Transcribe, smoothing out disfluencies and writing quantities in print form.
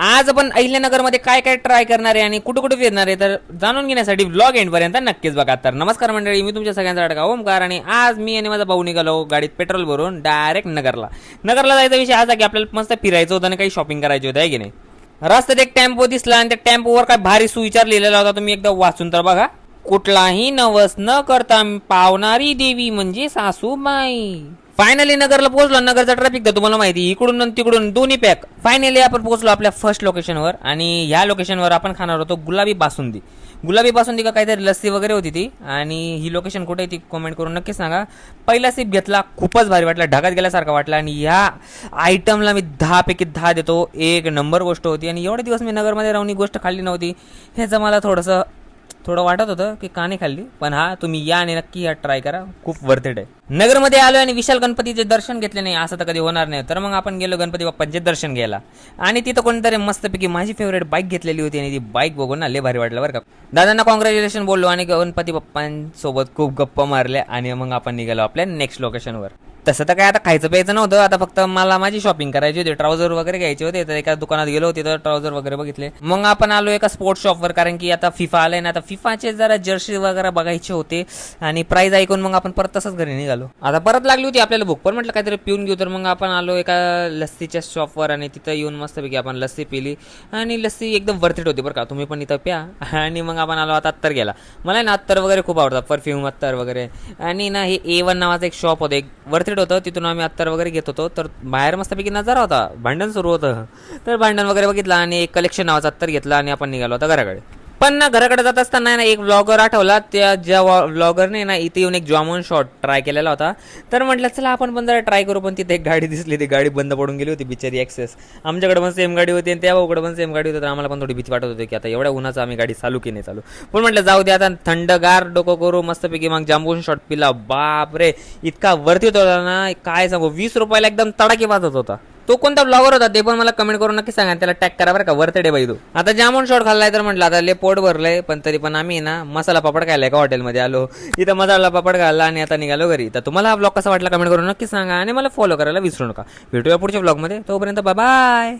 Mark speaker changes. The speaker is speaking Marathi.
Speaker 1: आज आपण अहिल्यानगरमध्ये काय काय ट्राय करणार आहे आणि कुठे कुठे फिरणार आहे तर जाणून घेण्यासाठी व्लॉग एंड पर्यंत नक्कीच बघा. तर नमस्कार मंडळी, मी तुमच्या सगळ्यांचा ओमकार आणि आज मी आणि माझा भाऊ निघालो गाडीत पेट्रोल भरून डायरेक्ट नगरला जायचा विषय असा की आपल्याला मस्त फिरायचं होतं आणि काही शॉपिंग करायची होती, आहे की नाही. रस्त्यात एक टेम्पो दिसला आणि त्या टेम्पोवर काय भारी सुविचार लिहिलेला होता, तुम्ही एकदा वाचून तर बघा. कुठलाही नवस न करता पावणारी देवी म्हणजे सासूबाई. फायनली नगरला पोहोचलो. नगरचा ट्रॅफिक तर तुम्हाला माहिती, इकडून आणि तिकडून दोन्ही पॅक. फायनली आपण पोहोचलो आपल्या फर्स्ट लोकेशनवर आणि ह्या लोकेशनवर आपण खाणार होतो गुलाबी बासुंदी का काहीतरी लस्सी वगैरे होती ती. आणि ही लोकेशन कुठे आहे ती कमेंट करून नक्की सांगा. पहिला सिप घेतला, खूपच भारी वाटला, ढगात गेल्यासारखा वाटला आणि ह्या आयटमला मी 10 पैकी 10 देतो. एक नंबर गोष्ट होती आणि एवढे दिवस मी नगरमध्ये राहून ही गोष्ट खाल्ली नव्हती. ह्याचं मला थोडं वाटत होतं की का नाही खाल्ली, पण हा तुम्ही या आणि नक्की या ट्राय करा, खूप वर्थ इट आहे. नगरमध्ये आलो आणि विशाल गणपतीचे दर्शन घेतले नाही असं तर कधी होणार नाही, तर मग आपण गेलो गणपती बाप्पांचे दर्शन घ्यायला. आणि तिथं कोणतरी मस्तपैकी माझी फेवरेट बाईक घेतलेली होती आणि ती बाईक बघून ना लय भारी वाटलं बरं का. दादांना कॉंग्रॅच्युलेशन बोललो आणि गणपती बाप्पांसोबत खूप गप्पा मारल्या आणि मग आपण निघालो आपल्या नेक्स्ट लोकेशनवर. तसं तर काय आता खायचं प्यायचं नव्हतं, आता फक्त मला माझी शॉपिंग करायची होती, ट्राउझर वगैरे घ्यायचे होते. तर एका दुकानात गेलो होते तर ट्राउझर वगैरे बघितले. मग आपण आलो एका स्पोर्ट्स शॉपवर, कारण की आता फिफा आलाय ना, आता फिफाचे जरा जर्सी वगैरे बघायचे होते आणि प्राइस ऐकून मग आपण परत तसंच घरी निघालो. आता परत लागली होती आपल्याला भूक, पण म्हटलं काहीतरी पिऊन घेऊ, तर मग आपण आलो एका लस्सीच्या शॉपवर आणि तिथं येऊन मस्तपैकी आपण लस्सी पिली आणि लस्सी एकदम वर्थ इट होती बरं का. तुम्ही पण इथं प्या. आणि मग आपण आलो आता अत्तर गेला. मला ना अत्तर वगैरे खूप आवडतात, परफ्यूम अत्तर वगैरे. आणि ना हे A1 नावाचं एक शॉप होतं, एक वर्थ इट होतं. तिथून आम्ही अत्तर वगैरे घेत होतो. तर बाहेर मस्तपैकी नजारा होता, भांडण सुरू होतं, तर भांडण वगैरे बघितलं आणि एक कलेक्शन नावाचं अत्तर घेतलं आणि आपण निघालो होता घराकडे. पण ना घराकडे जात असताना ना एक व्लॉगर आठवला. त्या ज्या व्लॉगरने ना इथे येऊन एक जामून शॉट ट्राय केलेला होता. तर म्हटलं चला आपण पण जरा ट्राय करू. पण तिथे एक गाडी दिसली, ती गाडी बंद पडून गेली होती बिचारी ॲक्सेस. आमच्याकडे पण सेम गाडी होती आणि त्या भाऊकडे पण सेम गाडी होती. तर आम्हाला पण थोडी भीती वाटत होती की आता एवढ्या उन्हाचं आम्ही गाडी चालू की नाही चालू. पण म्हटलं जाऊ दे, आता थंडगार डोकं करू मस्तपैकी. मग जांबून शॉट पिला, बाप रे इतका वरती होता ना, काय सांगू. 20 रुपयाला एकदम तडाकी वाजत होता. तो कोणता ब्लॉगर होता ते पण मला कमेंट करून नक्की सांगा, त्याला टॅग करा बरं का, वर्थ डे बाई. तो आता जामून शॉट खाल्लाय तर म्हटलं आता लय पोट भरलंय, पण तरी पण आम्ही ना मसाला पापड खायला एका हॉटेलमध्ये आलो. इथं मसाला पापड खाल्ला आणि आता निघालो घरी. तर तुम्हाला हा ब्लॉग कसा वाटला कमेंट करून नक्की सांगा आणि मला फॉलो करायला विसरू नका. भेटूया पुढच्या ब्लॉगमध्ये, तोपर्यंत बाय बाय.